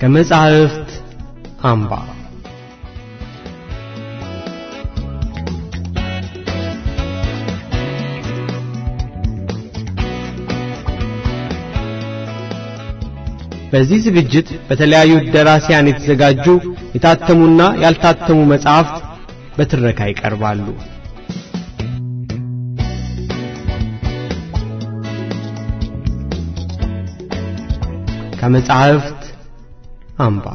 ከመጻሕፍት አምባ በዚህ ዝግጅት በተለያዩ ደራሲያን የተዘጋጁ የታተሙና ያልታተሙ መጻሕፍት በትረካ ይቀርባሉ። ከመጻሕፍት አምባ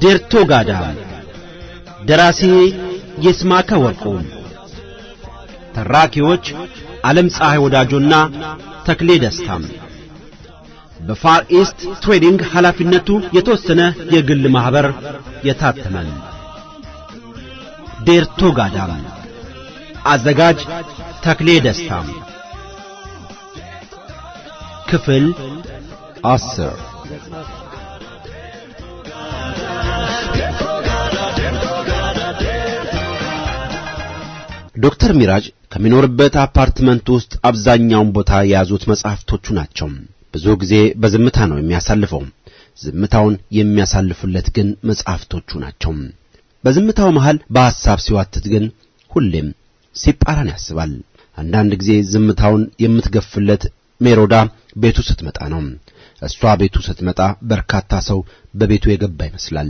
ዴርቶ ጋዳ ደራሲ ይስማከ ወርቁ ተራኪዎች ዓለም ፀሐይ ወዳጆና ተክሌ ደስታም በፋር ኢስት ትሬዲንግ ኃላፊነቱ የተወሰነ የግል ማህበር የታተመ ዴርቶ ጋዳ አዘጋጅ ተክሌ ደስታም ክፍል 10 ዶክተር ሚራጅ ከሚኖርበት አፓርትመንት ውስጥ አብዛኛውን ቦታ የያዙት መጻሕፍቶቹ ናቸው። ብዙ ጊዜ በዝምታ ነው የሚያሳልፈው። ዝምታውን የሚያሳልፉለት ግን መጻሕፍቶቹ ናቸው። በዝምታው መሃል በሐሳብ ሲዋትት ግን ሁሌም ሲጳራን ያስባል። አንዳንድ ጊዜ ዝምታውን የምትገፍለት ሜሮዳ ቤቱ ስትመጣ ነው። እሷ ቤቱ ስትመጣ በርካታ ሰው በቤቱ የገባ ይመስላል።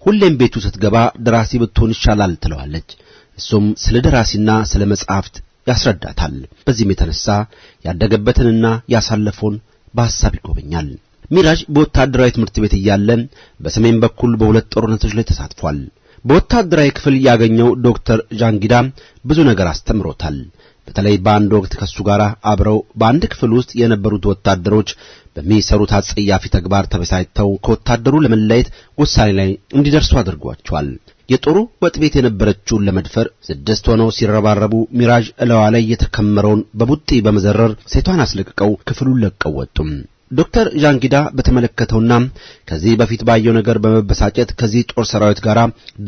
ሁሌም ቤቱ ስትገባ ደራሲ ብትሆን ይሻላል ትለዋለች። እሱም ስለ ደራሲና ስለ መጻሕፍት ያስረዳታል። በዚህም የተነሳ ያደገበትንና ያሳለፈውን በሐሳብ ይጎበኛል። ሚራጅ በወታደራዊ ትምህርት ቤት እያለ በሰሜን በኩል በሁለት ጦርነቶች ላይ ተሳትፏል። በወታደራዊ ክፍል ያገኘው ዶክተር ጃንጊዳ ብዙ ነገር አስተምሮታል። በተለይ በአንድ ወቅት ከሱ ጋር አብረው በአንድ ክፍል ውስጥ የነበሩት ወታደሮች በሚሰሩት አጸያፊ ተግባር ተበሳጭተው ከወታደሩ ለመለየት ውሳኔ ላይ እንዲደርሱ አድርጓቸዋል። የጦሩ ወጥቤት የነበረችውን ለመድፈር 6 ሆነው ሲረባረቡ ሚራጅ እለዋ ላይ የተከመረውን በቡጢ በመዘረር ሴቷን አስለቅቀው ክፍሉን ለቀው ወጡ። ዶክተር ጃንጊዳ በተመለከተውና ከዚህ በፊት ባየው ነገር በመበሳጨት ከዚህ ጦር ሰራዊት ጋር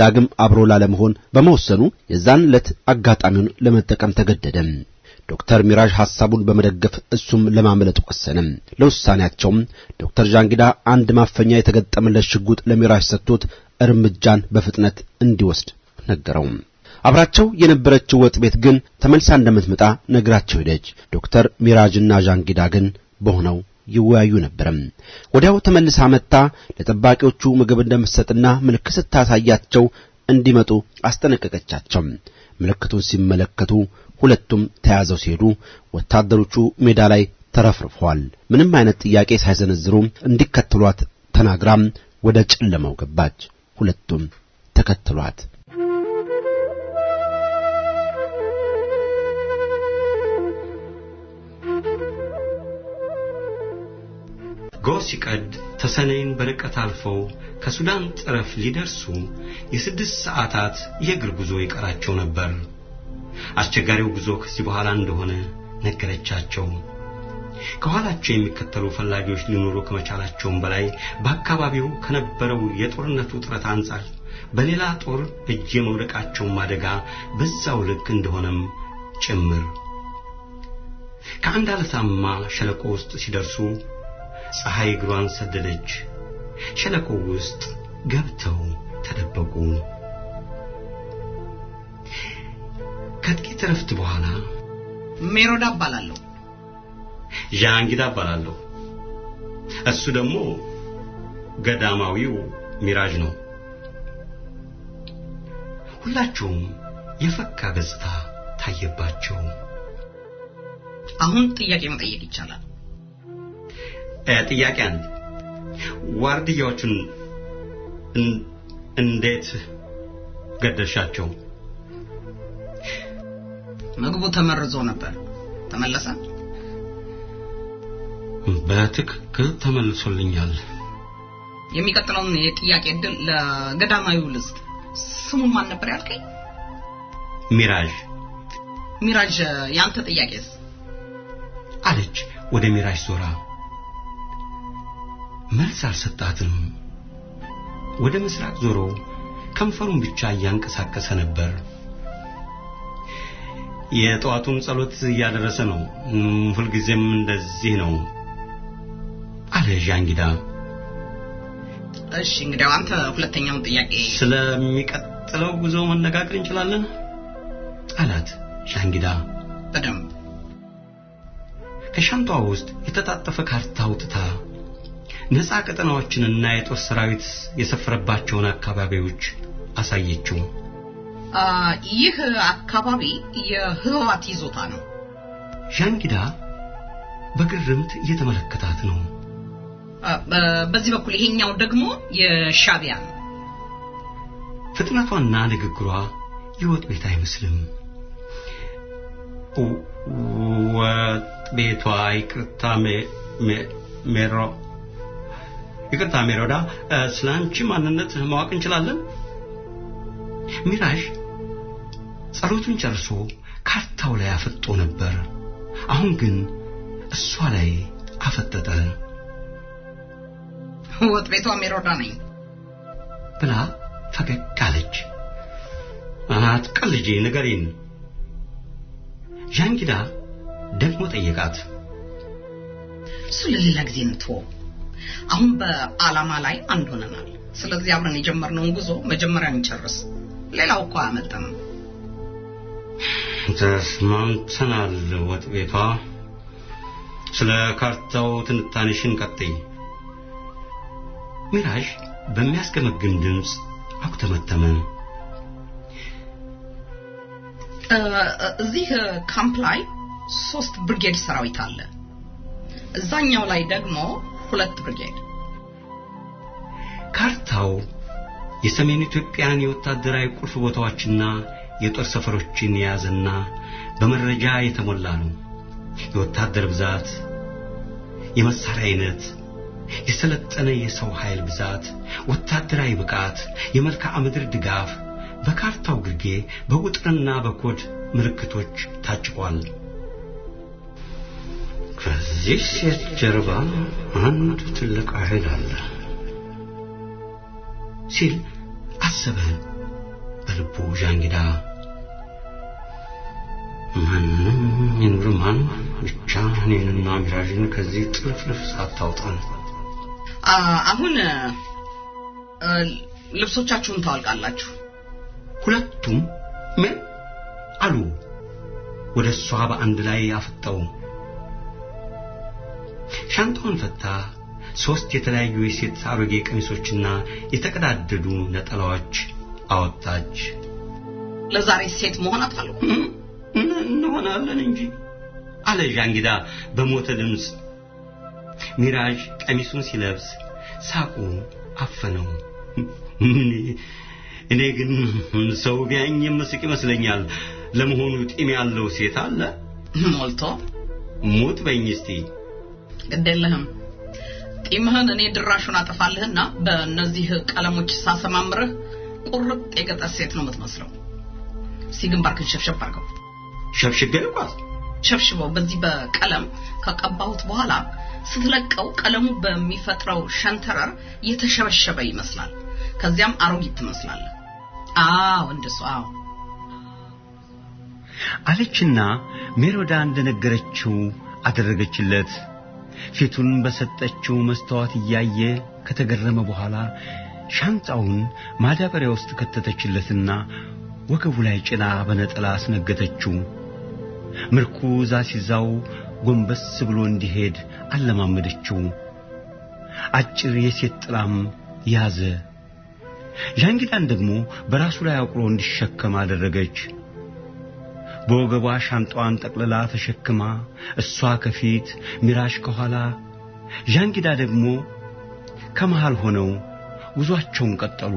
ዳግም አብሮ ላለመሆን በመወሰኑ የዛን ዕለት አጋጣሚውን ለመጠቀም ተገደደ። ዶክተር ሚራጅ ሐሳቡን በመደገፍ እሱም ለማምለጥ ወሰነ። ለውሳኔያቸው ዶክተር ጃንጊዳ አንድ ማፈኛ የተገጠመለት ሽጉጥ ለሚራጅ ሰጥቶት እርምጃን በፍጥነት እንዲወስድ ነገረው። አብራቸው የነበረችው ወጥቤት ግን ተመልሳ እንደምትመጣ ነግራቸው ሄደች። ዶክተር ሚራጅና ጃንጊዳ ግን በሆነው ይወያዩ ነበር። ወዲያው ተመልሳ መጣ። ለጠባቂዎቹ ምግብ እንደምትሰጥና ምልክት ስታሳያቸው እንዲመጡ አስጠነቀቀቻቸው። ምልክቱን ሲመለከቱ ሁለቱም ተያዘው ሲሄዱ ወታደሮቹ ሜዳ ላይ ተረፍርፈዋል። ምንም አይነት ጥያቄ ሳይሰነዝሩ እንዲከተሏት ተናግራም ወደ ጨለማው ገባች። ሁለቱም ተከተሏት። ጎሲቀድ ተሰነይን በርቀት አልፈው ከሱዳን ጠረፍ ሊደርሱ የ6 ሰዓታት የእግር ጉዞ ይቀራቸው ነበር። አስቸጋሪው ጉዞ ከዚህ በኋላ እንደሆነ ነገረቻቸው። ከኋላቸው የሚከተሉ ፈላጊዎች ሊኖሩ ከመቻላቸውም በላይ በአካባቢው ከነበረው የጦርነቱ ውጥረት አንፃር በሌላ ጦር እጅ የመውደቃቸው አደጋ በዛው ልክ እንደሆነም ጭምር። ከአንድ አለታማ ሸለቆ ውስጥ ሲደርሱ ፀሐይ እግሯን ሰደደች። ሸለቆው ውስጥ ገብተው ተደበቁ። ከጥቂት ረፍት በኋላ ሜሮዳ ባላለሁ ጃንጊዳ ባላለሁ እሱ ደግሞ ገዳማዊው ሚራጅ ነው። ሁላቸውም የፈካ ገጽታ ታየባቸው። አሁን ጥያቄ መጠየቅ ይቻላል? ጥያቄ አንድ ዋርድያዎቹን እንዴት ገደልሻቸው? ምግቡ ተመርዞ ነበር። ተመለሰ? በትክክል ተመልሶልኛል። የሚቀጥለውን የጥያቄ ዕድል ለገዳማዊው ልስጥ። ስሙን ማን ነበር ያልከኝ? ሚራጅ ያንተ ጥያቄስ? አለች ወደ ሚራጅ ዞራ። መልስ አልሰጣትም። ወደ ምስራቅ ዞሮ ከንፈሩን ብቻ እያንቀሳቀሰ ነበር። የጧቱን ጸሎት እያደረሰ ነው። ሁልጊዜም እንደዚህ ነው አለ ዣንጊዳ። እሺ እንግዲህ አንተ ሁለተኛውን ጥያቄ ስለሚቀጥለው ጉዞ መነጋገር እንችላለን አላት ዣንጊዳ። በደንብ። ከሻንጣዋ ውስጥ የተጣጠፈ ካርታ አውጥታ ነፃ ቀጠናዎችንና የጦር ሰራዊት የሰፈረባቸውን አካባቢዎች አሳየችው። ይህ አካባቢ የህወሓት ይዞታ ነው። ዣንጊዳ በግርምት እየተመለከታት ነው። በዚህ በኩል ይሄኛው ደግሞ የሻቢያ ነው። ፍጥነቷና ንግግሯ ይወጥ ቤት አይመስልም። ወጥ ቤቷ ይቅርታ ሜሮዳ፣ ስላንቺ ማንነት ማወቅ እንችላለን? ሚራጅ ጸሎቱን ጨርሶ ካርታው ላይ አፈጦ ነበር። አሁን ግን እሷ ላይ አፈጠጠ። ወጥ ቤቷ ሜሮዳ ነኝ ብላ ፈገግ አለች። አትቀልጂ፣ ንገሪን። ዣንጊዳ ደግሞ ጠየቃት። እሱ ለሌላ ጊዜ እንተው። አሁን በአላማ ላይ አንድ ሆነናል። ስለዚህ አብረን የጀመርነውን ጉዞ መጀመሪያ እንጨርስ። ሌላው እኮ አመጣም። ተስማምተናል ወጥ ቤቷ። ስለ ካርታው ትንታኔሽን ቀጥይ። ሚራጅ በሚያስገመግም ድምፅ አኩተመተመ። እዚህ ካምፕ ላይ 3 ብርጌድ ሰራዊት አለ። እዛኛው ላይ ደግሞ 2 ብርጌድ። ካርታው የሰሜን ኢትዮጵያን የወታደራዊ ቁልፍ ቦታዎችና የጦር ሰፈሮችን የያዘና በመረጃ የተሞላ ነው። የወታደር ብዛት፣ የመሳሪያ አይነት፣ የሰለጠነ የሰው ኃይል ብዛት፣ ወታደራዊ ብቃት፣ የመልክዓ ምድር ድጋፍ በካርታው ግርጌ በቁጥርና በኮድ ምልክቶች ታጭቋል። ከዚህ ሴት ጀርባ አንድ ትልቅ ኃይል አለ ሲል አሰበ በልቡ ዣንጊዳ። ማንም ይኑር ማን ብቻ እኔንና ሚራጅን ከዚህ ጥልፍልፍ ሳታውጣን። አሁን ልብሶቻችሁን ታወልቃላችሁ። ሁለቱም ምን አሉ? ወደ እሷ በአንድ ላይ አፈጠው። ሻንጣውን ፈታ። 3 የተለያዩ የሴት አሮጌ ቀሚሶችና የተቀዳደዱ ነጠላዎች አወጣች። ለዛሬ ሴት መሆን አትፈልጉ? እንሆናለን እንጂ አለ ዣንጊዳ በሞተ ድምፅ። ሚራጅ ቀሚሱን ሲለብስ ሳቁ አፈነው። እኔ ግን ሰው ቢያኝ የምስቅ ይመስለኛል። ለመሆኑ ጢም ያለው ሴት አለ? ሞልቶ ሞት በኝ እስቲ። ግዴለህም። ጢምህን እኔ ድራሹን አጠፋልህና በእነዚህ ቀለሞች ሳሰማምርህ ቁርጥ የገጠር ሴት ነው የምትመስለው። ሲግንባርክን ሸብሸብ አድርገው። ሸብሽበው ሸብሽበው በዚህ በቀለም ከቀባሁት በኋላ ስትለቀው ቀለሙ በሚፈጥረው ሸንተረር የተሸበሸበ ይመስላል። ከዚያም አሮጊት ትመስላለህ። እንደሱ አለችና ሜሮዳ እንደነገረችው አደረገችለት። ፊቱን በሰጠችው መስተዋት እያየ ከተገረመ በኋላ ሻንጣውን ማዳበሪያ ውስጥ ከተተችለትና ወገቡ ላይ ጭና በነጠላ አስነገተችው። ምርኩዝ አስይዛው ጎንበስ ብሎ እንዲሄድ አለማመደችው። አጭር የሴት ጥላም ያዘ። ዣንጊዳን ደግሞ በራሱ ላይ አቁሎ እንዲሸከም አደረገች። በወገቧ ሻንጣዋን ጠቅልላ ተሸክማ እሷ ከፊት ሚራጅ ከኋላ ዣንጊዳ ደግሞ ከመሃል ሆነው ጉዟቸውን ቀጠሉ።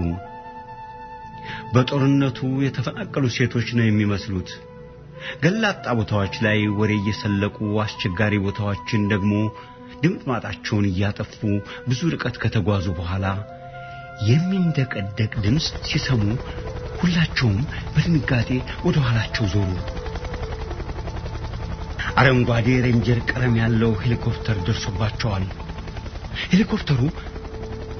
በጦርነቱ የተፈናቀሉ ሴቶች ነው የሚመስሉት። ገላጣ ቦታዎች ላይ ወሬ እየሰለቁ አስቸጋሪ ቦታዎችን ደግሞ ድምጥማጣቸውን እያጠፉ ብዙ ርቀት ከተጓዙ በኋላ የሚንደቀደቅ ድምፅ ሲሰሙ ሁላቸውም በድንጋጤ ወደ ኋላቸው ዞሩ። አረንጓዴ ሬንጀር ቀለም ያለው ሄሊኮፕተር ደርሶባቸዋል። ሄሊኮፕተሩ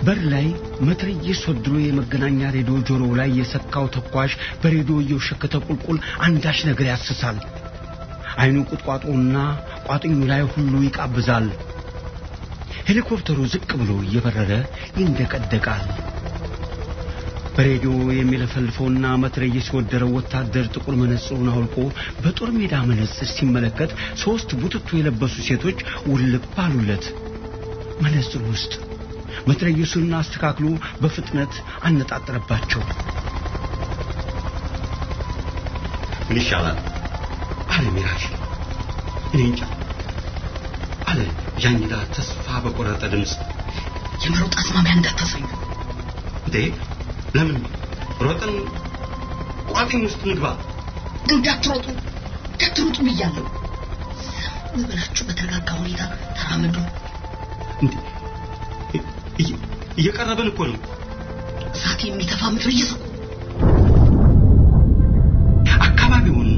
በር ላይ መትረየስ ወድሮ የመገናኛ ሬዲዮ ጆሮው ላይ የሰካው ተኳሽ በሬዲዮ እየወሸከተ ቁልቁል አንዳች ነገር ያስሳል። አይኑ ቁጥቋጦና ቋጥኙ ላይ ሁሉ ይቃብዛል። ሄሊኮፕተሩ ዝቅ ብሎ እየበረረ ይንደቀደቃል። በሬዲዮ የሚለፈልፈውና መትረየስ ወደረው ወታደር ጥቁር መነጽሩን አውልቆ በጦር ሜዳ መነጽር ሲመለከት 3 ቡትቱ የለበሱ ሴቶች ውልቅ ባሉለት መነጽር ውስጥ መትረየሱን አስተካክሎ በፍጥነት አነጣጠረባቸው። ምን ይሻላል አለ ሚራጅ። እኔ እንጃ አለ ጃንጊዳ ተስፋ በቆረጠ ድምፅ። የመሮጥ አስማሚያ እንዳታሳዩ። እንዴ ለምን ሮጠን ቋጥኝ ውስጥ ንግባ? እንዳትሮጡ ብያለሁ። ዝም ብላችሁ በተረጋጋ ሁኔታ ተራመዱ። እንዴ እየቀረበን እኮ ነው። እሳት የሚተፋ መትረየስ እኮ። አካባቢውን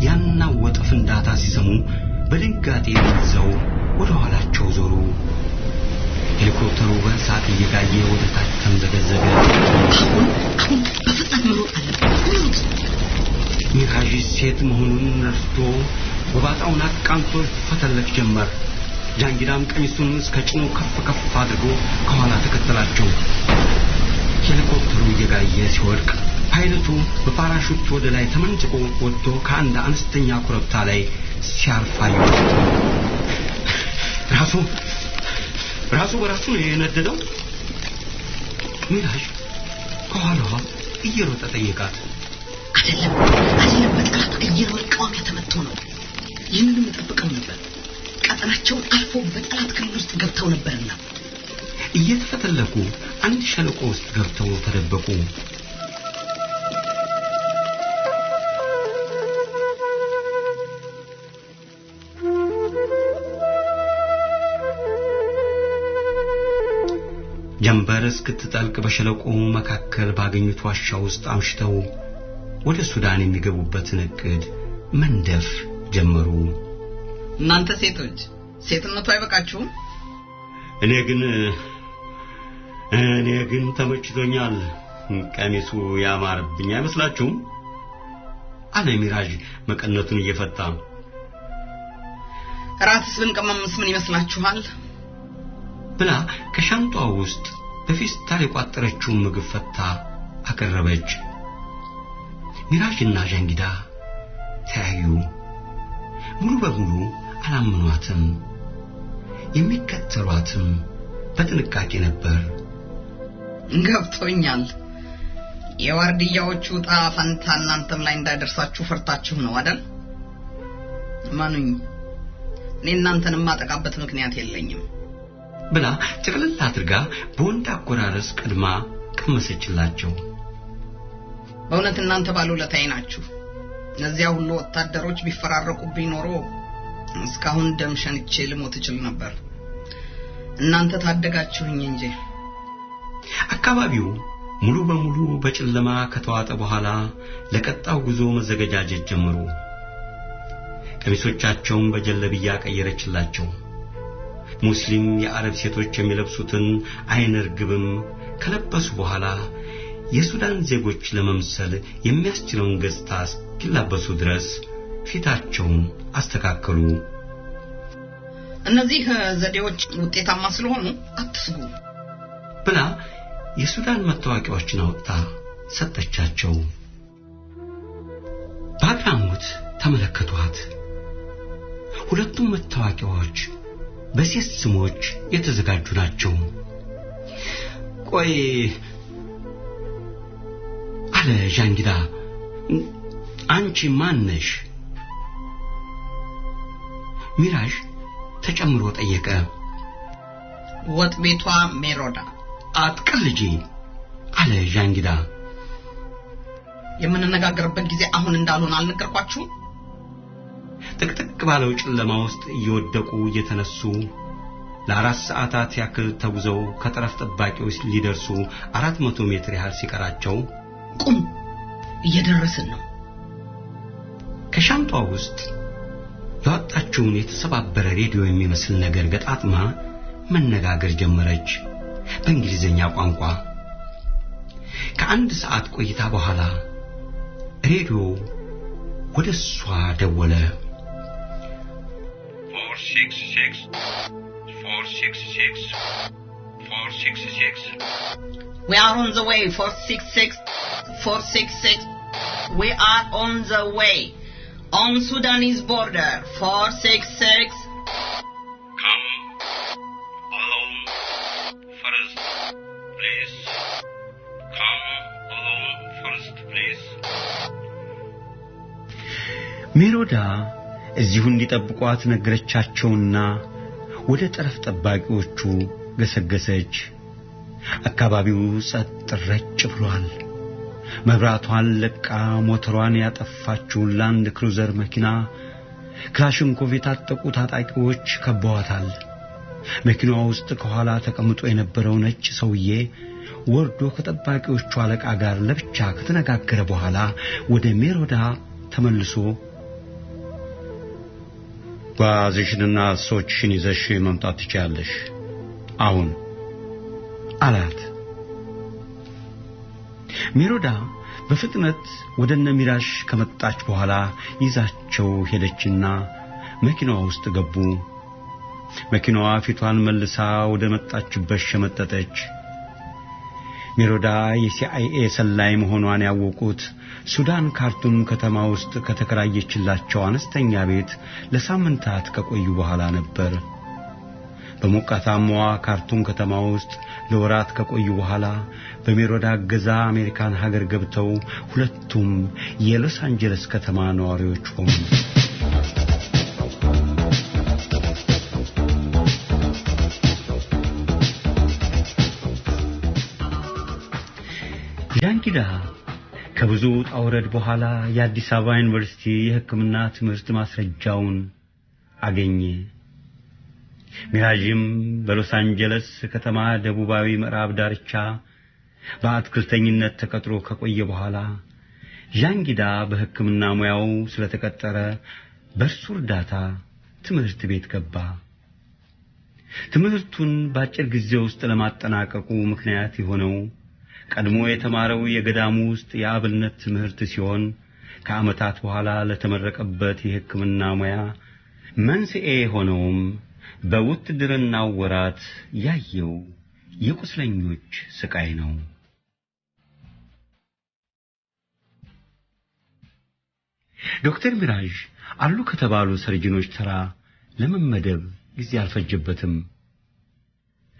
ያናወጠ ፍንዳታ ሲሰሙ በድንጋጤ ይዘው ወደ ኋላቸው ዞሩ። ሄሊኮፕተሩ በእሳት እየጋየ ወደ ታች ተንዘገዘገ። አሁን በፍጥነት መሮጥ አለብን። ሚራጅ ሴት መሆኑን ረስቶ ጎባጣውን አቃንቶ ፈተለክ ጀመር። ጃንጊዳም ቀሚሱን እስከ ጭኑ ከፍ አድርጎ ከኋላ ተከተላቸው። ሄሊኮፕተሩ እየጋየ ሲወድቅ ፓይለቱ በፓራሹት ወደ ላይ ተመንጭቆ ወጥቶ ከአንድ አነስተኛ ኮረብታ ላይ ሲያርፋዩ ራሱ በራሱ ነው የነደደው። ሚራጅ ከኋላዋ እየሮጠ ጠየቃት። አይደለም በጠላት አየር መቃወሚያ ተመትቶ ነው። ይህንንም ተጠብቀው ነበር። ቀጠናቸውን አልፎ በጠላት ክልል ውስጥ ገብተው ነበርና እየተፈተለኩ አንድ ሸለቆ ውስጥ ገብተው ተደበቁ። ጀንበር እስክትጠልቅ በሸለቆው መካከል ባገኙት ዋሻ ውስጥ አምሽተው ወደ ሱዳን የሚገቡበትን እቅድ መንደፍ ጀመሩ። እናንተ ሴትነቱ አይበቃችሁም? እኔ ግን ተመችቶኛል። ቀሚሱ ያማረብኝ አይመስላችሁም? አለ ሚራጅ መቀነቱን እየፈታ። ራትስ ብንቀመምስ ምን ይመስላችኋል? ብላ ከሻንጣው ውስጥ በፌስታል የቋጠረችውን ምግብ ፈታ አቀረበች። ሚራጅና ጃንጊዳ ተያዩ። ሙሉ በሙሉ አላመኗትም። የሚከተሏትም በጥንቃቄ ነበር። ገብቶኛል። የዋርዲያዎቹ ዕጣ ፈንታ እናንተም ላይ እንዳይደርሳችሁ ፈርታችሁ ነው አይደል? ማኑኝ፣ እኔ እናንተን ማጠቃበት ምክንያት የለኝም ብላ ጥቅልል አድርጋ በወንድ አቆራረስ ቀድማ ቀመሰችላቸው። በእውነት እናንተ ባለውለታዬ ናችሁ። እነዚያ ሁሉ ወታደሮች ቢፈራረቁብኝ ኖሮ እስካሁን ደም ሸንቼ ልሞት እችል ነበር። እናንተ ታደጋችሁኝ እንጂ። አካባቢው ሙሉ በሙሉ በጨለማ ከተዋጠ በኋላ ለቀጣው ጉዞ መዘጋጀት ጀመሩ። ቀሚሶቻቸውን በጀለብያ ቀየረችላቸው። ሙስሊም የአረብ ሴቶች የሚለብሱትን አይነ ርግብም ከለበሱ በኋላ የሱዳን ዜጎች ለመምሰል የሚያስችለውን ገጽታ እስኪላበሱ ድረስ ፊታቸውን አስተካከሉ። እነዚህ ዘዴዎች ውጤታማ ስለሆኑ አትስጉ ብላ የሱዳን መታወቂያዎችን አውጥታ ሰጠቻቸው። በአግራሞት ተመለከቷት። ሁለቱም መታወቂያዎች በሴት ስሞች የተዘጋጁ ናቸው። ቆይ አለ ጃንጊዳ፣ አንቺ ማን ነሽ? ሚራጅ ተጨምሮ ጠየቀ። ወጥ ቤቷ ሜሮዳ። አትቀልጂ አለ ጃንጊዳ። የምንነጋገርበት ጊዜ አሁን እንዳልሆነ አልነገርኳችሁም? ጥቅጥቅ ባለው ጨለማ ውስጥ እየወደቁ እየተነሱ ለ4 ሰዓታት ያክል ተጉዘው ከጠረፍ ጠባቂዎች ሊደርሱ 400 ሜትር ያህል ሲቀራቸው ቁም እየደረስን ነው። ከሻንጣው ውስጥ ያወጣችውን የተሰባበረ ሬዲዮ የሚመስል ነገር ገጣጥማ መነጋገር ጀመረች በእንግሊዘኛ ቋንቋ። ከአንድ ሰዓት ቆይታ በኋላ ሬዲዮ ወደሷ ደወለ። 466 We are on the way. 466 We are on the way on Sudanese border. 466 Come alone first, please. Come alone first, please. ሜሮዳ እዚሁ እንዲጠብቋት ነገረቻቸውና ወደ ጠረፍ ጠባቂዎቹ ገሰገሰች። አካባቢው ጸጥ ረጭ ብሏል። መብራቷን ለቃ ሞተሯን ያጠፋችው ላንድ ክሩዘር መኪና ክላሽንኮቭ የታጠቁ ታጣቂዎች ከበዋታል። መኪናው ውስጥ ከኋላ ተቀምጦ የነበረው ነጭ ሰውዬ ወርዶ ከጠባቂዎቹ አለቃ ጋር ለብቻ ከተነጋገረ በኋላ ወደ ሜሮዳ ተመልሶ ባዝሽንና ሰዎችሽን ይዘሽ መምጣት ትችያለሽ አሁን አላት። ሜሮዳ በፍጥነት ወደ ነሚራሽ ከመጣች በኋላ ይዛቸው ሄደችና መኪናዋ ውስጥ ገቡ። መኪናዋ ፊቷን መልሳ ወደ መጣችበት ሸመጠጠች። ሜሮዳ የሲአይኤ ሰላይ መሆኗን ያወቁት ሱዳን ካርቱም ከተማ ውስጥ ከተከራየችላቸው አነስተኛ ቤት ለሳምንታት ከቆዩ በኋላ ነበር። በሞቃታማዋ ካርቱም ከተማ ውስጥ ለወራት ከቆዩ በኋላ በሜሮዳ ገዛ አሜሪካን ሀገር ገብተው ሁለቱም የሎስ አንጀለስ ከተማ ነዋሪዎች ሆኑ። ጃንጊዳ ከብዙ ጣውረድ በኋላ የአዲስ አበባ ዩኒቨርሲቲ የሕክምና ትምህርት ማስረጃውን አገኘ። ሚራጅም በሎስ አንጀለስ ከተማ ደቡባዊ ምዕራብ ዳርቻ በአትክልተኝነት ተቀጥሮ ከቆየ በኋላ ጃንጊዳ በሕክምና ሙያው ስለተቀጠረ በእርሱ እርዳታ ትምህርት ቤት ገባ። ትምህርቱን በአጭር ጊዜ ውስጥ ለማጠናቀቁ ምክንያት የሆነው ቀድሞ የተማረው የገዳሙ ውስጥ የአብነት ትምህርት ሲሆን ከዓመታት በኋላ ለተመረቀበት የሕክምና ሙያ መንስኤ ሆነውም በውትድርናው ወራት ያየው የቁስለኞች ስቃይ ነው። ዶክተር ሚራጅ አሉ ከተባሉ ሰርጅኖች ተራ ለመመደብ ጊዜ አልፈጀበትም።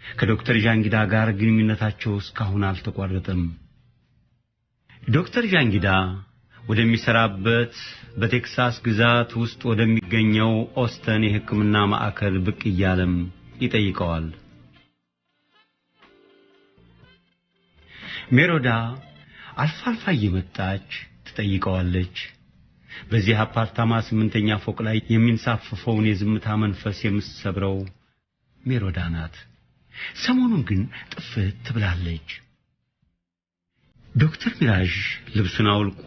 ከዶክተር ጃንጊዳ ጋር ግንኙነታቸው እስካሁን አልተቋረጠም። ዶክተር ጃንጊዳ ወደሚሰራበት በቴክሳስ ግዛት ውስጥ ወደሚገኘው ኦስተን የሕክምና ማዕከል ብቅ እያለም ይጠይቀዋል። ሜሮዳ አልፋልፋ እየመጣች ትጠይቀዋለች። በዚህ አፓርታማ 8ኛ ፎቅ ላይ የሚንሳፈፈውን የዝምታ መንፈስ የምትሰብረው ሜሮዳ ናት። ሰሞኑን ግን ጥፍት ትብላለች። ዶክተር ሚራጅ ልብሱን አውልቆ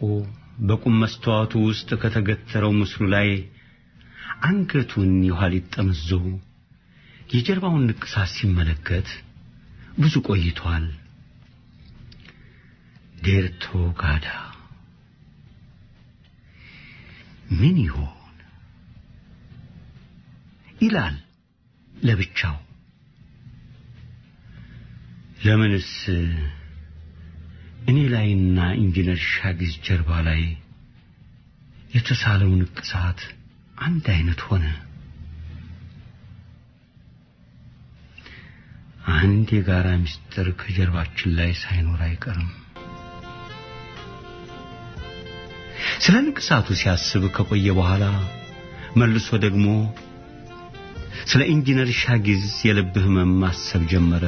በቁም መስተዋቱ ውስጥ ከተገተረው ምስሉ ላይ አንገቱን የኋሊት ጠምዞ የጀርባውን ንቅሳት ሲመለከት ብዙ ቆይቷል። ዴርቶ ጋዳ ምን ይሆን ይላል ለብቻው። ለምንስ እኔ ላይና ኢንጂነር ሻጊዝ ጀርባ ላይ የተሳለው ንቅሳት አንድ አይነት ሆነ? አንድ የጋራ ምስጢር ከጀርባችን ላይ ሳይኖር አይቀርም። ስለ ንቅሳቱ ሲያስብ ከቆየ በኋላ መልሶ ደግሞ ስለ ኢንጂነር ሻጊዝ የልብ ህመም ማሰብ ጀመረ።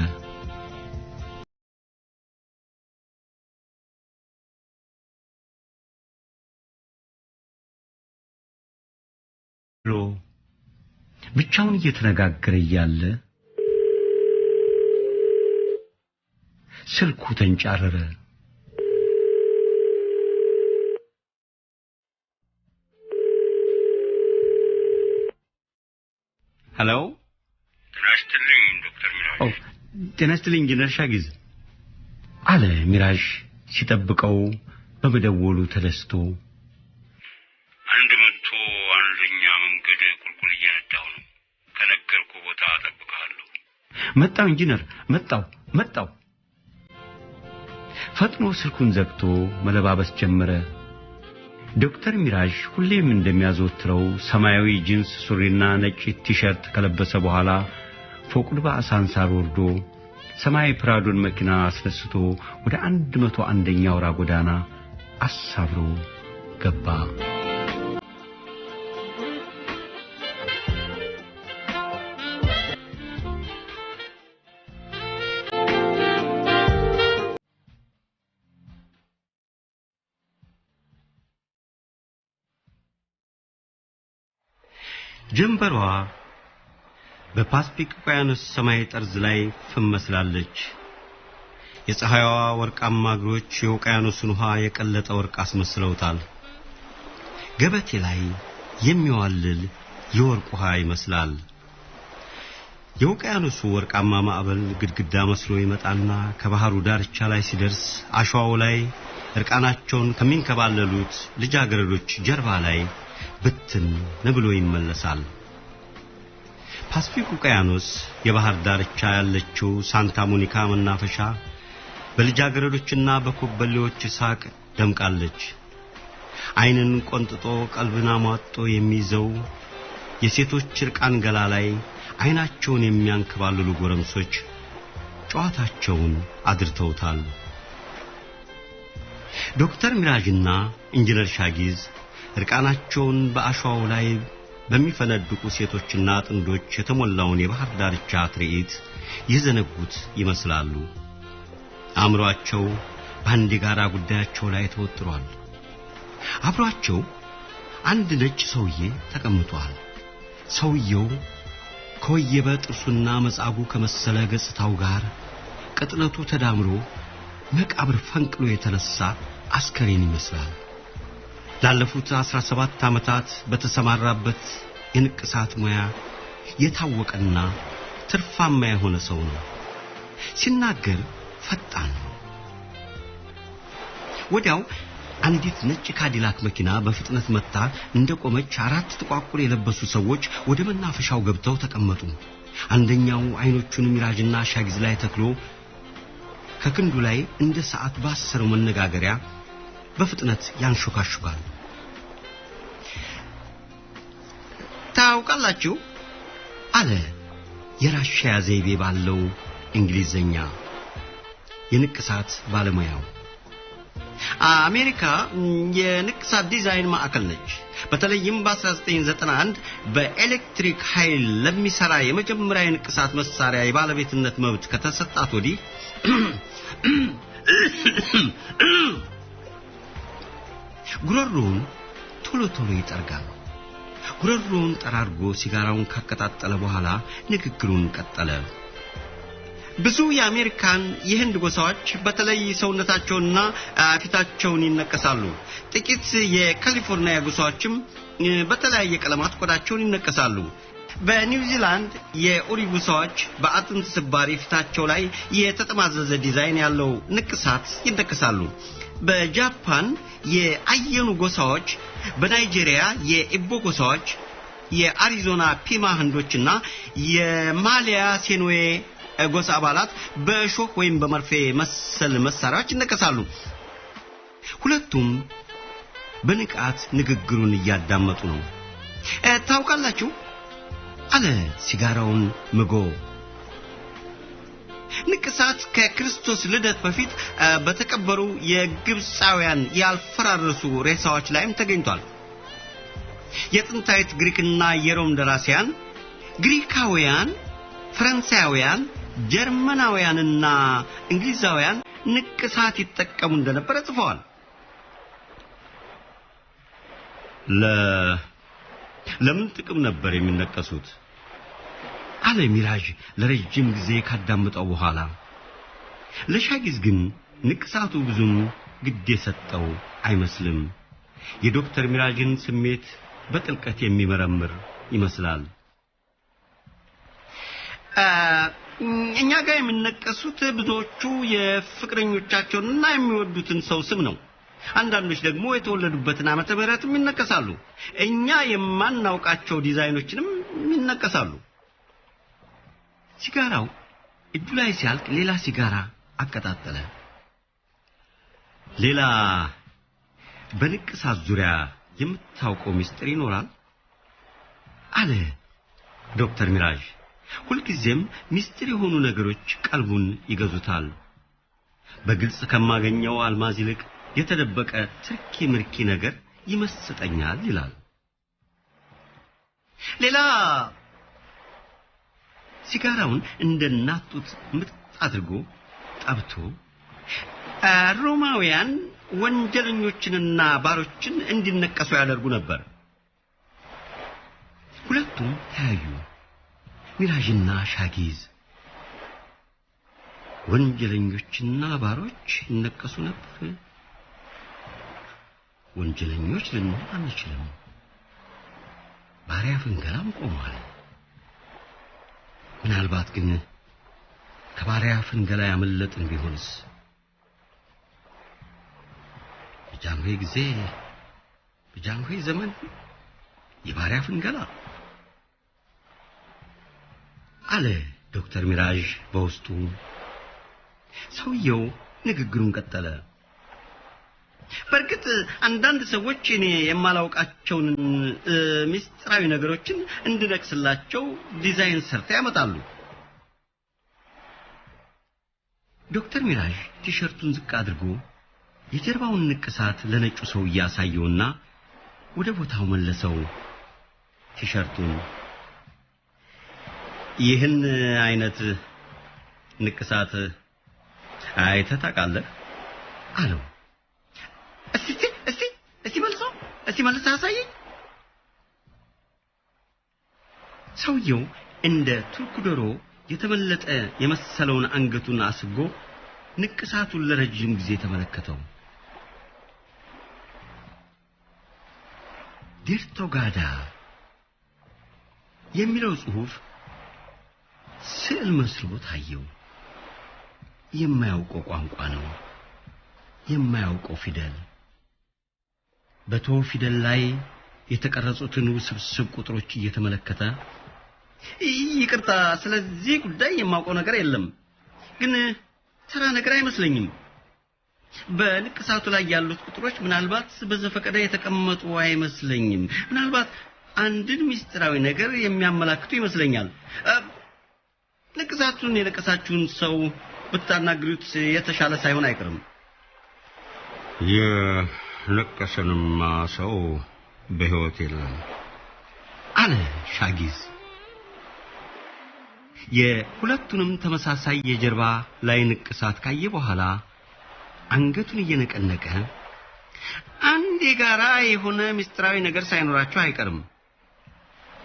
ብቻውን እየተነጋገረ እያለ ስልኩ ተንጫረረ። ሄሎ ተናስተልኝ ዶክተር ሚራጅ። ተናስተልኝ ኢንጂነር ሻጊዝ አለ ሚራጅ ሲጠብቀው በመደወሉ ተደስቶ። 101ኛ መንገድ ቁልቁል እየነዳሁ ነው። ከነገርኩ ቦታ አጠብቅሃለሁ። መጣው ኢንጂነር መጣው። ፈጥኖ ስልኩን ዘግቶ መለባበስ ጀመረ። ዶክተር ሚራጅ ሁሌም እንደሚያዘወትረው ሰማያዊ ጂንስ ሱሪና ነጭ ቲሸርት ከለበሰ በኋላ ፎቁልባ አሳንሳር ወርዶ ሰማያዊ ፕራዶን መኪና አስነስቶ ወደ 101ኛ አውራ ጎዳና አሳብሮ ገባ። ጀንበሯ በፓስፊክ ውቅያኖስ ሰማይ ጠርዝ ላይ ፍም መስላለች። የፀሐይዋ ወርቃማ እግሮች የውቅያኖሱን ውሃ የቀለጠ ወርቅ አስመስለውታል። ገበቴ ላይ የሚዋልል የወርቅ ውሃ ይመስላል። የውቅያኖሱ ወርቃማ ማዕበል ግድግዳ መስሎ ይመጣና ከባህሩ ዳርቻ ላይ ሲደርስ አሸዋው ላይ እርቃናቸውን ከሚንከባለሉት ልጃገረዶች ጀርባ ላይ ብትን ብሎ ይመለሳል። ፓስፊክ ውቅያኖስ የባህር ዳርቻ ያለችው ሳንታ ሞኒካ መናፈሻ በልጃገረዶችና በኮበሌዎች ሳቅ ደምቃለች። ዓይንን ቆንጥጦ ቀልብን አሟጦ የሚይዘው የሴቶች እርቃን ገላ ላይ ዓይናቸውን የሚያንከባልሉ ጎረምሶች ጨዋታቸውን አድርተውታል። ዶክተር ሚራጅና ኢንጂነር ሻጊዝ እርቃናቸውን በአሸዋው ላይ በሚፈነድቁ ሴቶችና ጥንዶች የተሞላውን የባህር ዳርቻ ትርኢት የዘነጉት ይመስላሉ። አእምሮአቸው በአንድ ጋራ ጉዳያቸው ላይ ተወጥሯል። አብሯቸው አንድ ነጭ ሰውዬ ተቀምጧል። ሰውየው ከወየበ ጥርሱና መጻጉ ከመሰለ ገጽታው ጋር ቅጥነቱ ተዳምሮ መቃብር ፈንቅሎ የተነሳ አስከሬን ይመስላል። ላለፉት 17 ዓመታት በተሰማራበት የንቅሳት ሙያ የታወቀና ትርፋማ የሆነ ሰው ነው። ሲናገር ፈጣን ነው። ወዲያው አንዲት ነጭ ካዲላክ መኪና በፍጥነት መጣ። እንደቆመች አራት ጥቋቁር የለበሱ ሰዎች ወደ መናፈሻው ገብተው ተቀመጡ። አንደኛው አይኖቹን ሚራጅና ሻጊዝ ላይ ተክሎ ከክንዱ ላይ እንደ ሰዓት ባሰረው መነጋገሪያ በፍጥነት ያንሾካሹካል። ታውቃላችሁ አለ የራሽያ ዘይቤ ባለው እንግሊዘኛ የንቅሳት ባለሙያው። አሜሪካ የንቅሳት ዲዛይን ማዕከል ነች። በተለይም በ1991 በኤሌክትሪክ ኃይል ለሚሰራ የመጀመሪያ የንቅሳት መሳሪያ የባለቤትነት መብት ከተሰጣት ወዲህ ጉሮሮውን ቶሎ ይጠርጋል። ጉሮሮውን ጠራርጎ ሲጋራውን ካቀጣጠለ በኋላ ንግግሩን ቀጠለ። ብዙ የአሜሪካን የህንድ ጎሳዎች በተለይ ሰውነታቸውንና ፊታቸውን ይነቀሳሉ። ጥቂት የካሊፎርኒያ ጎሳዎችም በተለያየ ቀለማት ቆዳቸውን ይነቀሳሉ። በኒውዚላንድ የኡሪ ጎሳዎች በአጥንት ስባሪ ፊታቸው ላይ የተጠማዘዘ ዲዛይን ያለው ንቅሳት ይነቀሳሉ። በጃፓን የአየኑ ጎሳዎች፣ በናይጄሪያ የኢቦ ጎሳዎች፣ የአሪዞና ፒማ ህንዶችና የማሊያ ሴኖዌ ጎሳ አባላት በሾክ ወይም በመርፌ መሰል መሳሪያዎች ይነቀሳሉ። ሁለቱም በንቃት ንግግሩን እያዳመጡ ነው። ታውቃላችሁ አለ ሲጋራውን ምጎ። ንቅሳት ከክርስቶስ ልደት በፊት በተቀበሩ የግብፃውያን ያልፈራረሱ ሬሳዎች ላይም ተገኝቷል። የጥንታዊት ግሪክና የሮም ደራሲያን ግሪካውያን፣ ፈረንሳያውያን፣ ጀርመናውያንና እንግሊዛውያን ንቅሳት ይጠቀሙ እንደነበረ ጽፈዋል። ለምን ጥቅም ነበር የሚነቀሱት? አለ ሚራጅ ለረጅም ጊዜ ካዳመጠው በኋላ። ለሻጊዝ ግን ንቅሳቱ ብዙም ግድ የሰጠው አይመስልም። የዶክተር ሚራጅን ስሜት በጥልቀት የሚመረምር ይመስላል። እኛ ጋር የሚነቀሱት ብዙዎቹ የፍቅረኞቻቸውንና የሚወዱትን ሰው ስም ነው። አንዳንዶች ደግሞ የተወለዱበትን ዓመተ ምህረትም ይነቀሳሉ። እኛ የማናውቃቸው ዲዛይኖችንም ይነቀሳሉ። ሲጋራው እጁ ላይ ሲያልቅ ሌላ ሲጋራ አቀጣጠለ። ሌላ በንቅሳት ዙሪያ የምታውቀው ምስጢር ይኖራል? አለ ዶክተር ሚራጅ። ሁልጊዜም ምስጢር የሆኑ ነገሮች ቀልቡን ይገዙታል። በግልጽ ከማገኘው አልማዝ ይልቅ የተደበቀ ትርኪ ምርኪ ነገር ይመስጠኛል ይላል። ሌላ ሲጋራውን እንደናጡት ምጥ አድርጎ ጠብቶ ሮማውያን ወንጀለኞችንና ባሮችን እንዲነቀሱ ያደርጉ ነበር። ሁለቱም ታዩ። ሚራጅና ሻጊዝ ወንጀለኞችና ባሮች ይነቀሱ ነበር። ወንጀለኞች ልንሆን አንችልም። ባሪያ ፍንገላም ቆሟል። ምናልባት ግን ከባሪያ ፍንገላ ያመለጥን ቢሆንስ? በጃንሆይ ዘመን የባሪያ ፍንገላ አለ ዶክተር ሚራጅ በውስጡ። ሰውየው ንግግሩን ቀጠለ። በርግጥ አንዳንድ ሰዎች እኔ የማላውቃቸውን ምስጢራዊ ነገሮችን እንድነቅስላቸው ዲዛይን ሰርተው ያመጣሉ። ዶክተር ሚራጅ ቲሸርቱን ዝቅ አድርጎ የጀርባውን ንቅሳት ለነጩ ሰው ያሳየውና ወደ ቦታው መለሰው። ቲሸርቱን ይህን አይነት ንቅሳት አይተህ ታውቃለህ? አለው። እስቲ መልስ አሳየኝ። ሰውየው እንደ ቱርክ ዶሮ የተመለጠ የመሰለውን አንገቱን አስጎ ንቅሳቱን ለረጅም ጊዜ ተመለከተው። ዲርቶጋዳ የሚለው ጽሑፍ ስዕል መስሎ ታየው። የማያውቀው ቋንቋ ነው፣ የማያውቀው ፊደል። በቶ ፊደል ላይ የተቀረጹትን ውስብስብ ቁጥሮች እየተመለከተ ይቅርታ፣ ስለዚህ ጉዳይ የማውቀው ነገር የለም፣ ግን ተራ ነገር አይመስለኝም። በንቅሳቱ ላይ ያሉት ቁጥሮች ምናልባት በዘፈቀደ የተቀመጡ አይመስለኝም። ምናልባት አንድን ምስጢራዊ ነገር የሚያመላክቱ ይመስለኛል። ንቅሳቱን የነቀሳችሁን ሰው ብታናግሩት የተሻለ ሳይሆን አይቀርም። የነቀሰንማ ሰው በሕይወት የለም አለ ሻጊዝ። የሁለቱንም ተመሳሳይ የጀርባ ላይ ንቅሳት ካየ በኋላ አንገቱን እየነቀነቀ አንድ የጋራ የሆነ ምስጢራዊ ነገር ሳይኖራቸው አይቀርም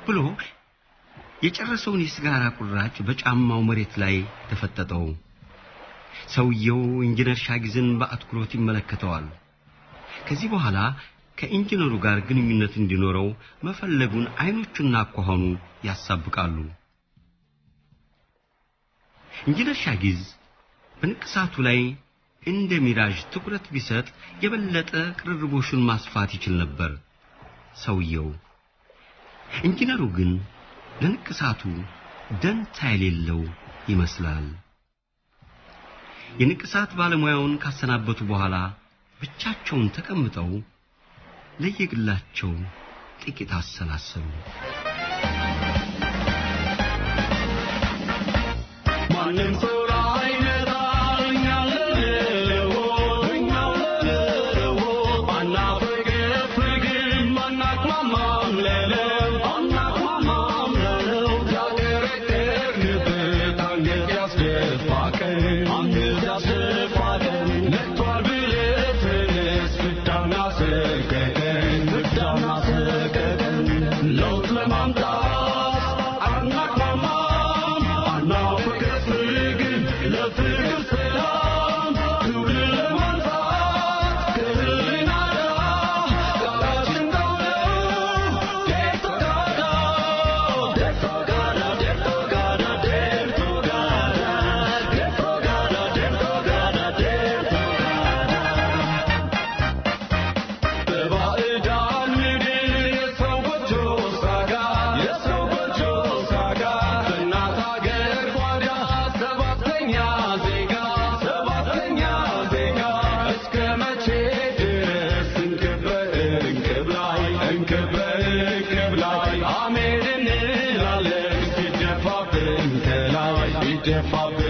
ብሎ የጨረሰውን የሲጋራ ቁራጭ በጫማው መሬት ላይ ተፈጠጠው። ሰውየው ኢንጂነር ሻጊዝን በአትኩሮት ይመለከተዋል። ከዚህ በኋላ ከኢንጂነሩ ጋር ግንኙነት እንዲኖረው መፈለጉን አይኖቹና አኳኋኑ ያሳብቃሉ። ኢንጂነር ሻጊዝ በንቅሳቱ ላይ እንደ ሚራጅ ትኩረት ቢሰጥ የበለጠ ቅርርቦሹን ማስፋት ይችል ነበር ሰውየው። ኢንጂነሩ ግን ለንቅሳቱ ደንታ የሌለው ይመስላል። የንቅሳት ባለሙያውን ካሰናበቱ በኋላ ብቻቸውን ተቀምጠው ለየግላቸው ጥቂት አሰላሰሉ። ማንም ሰው I'm not forgetting, love ሲደፋብን ከበርክብ ላይ አሜን እንላለን ሲደፋብን ከላይ ሲደፋብን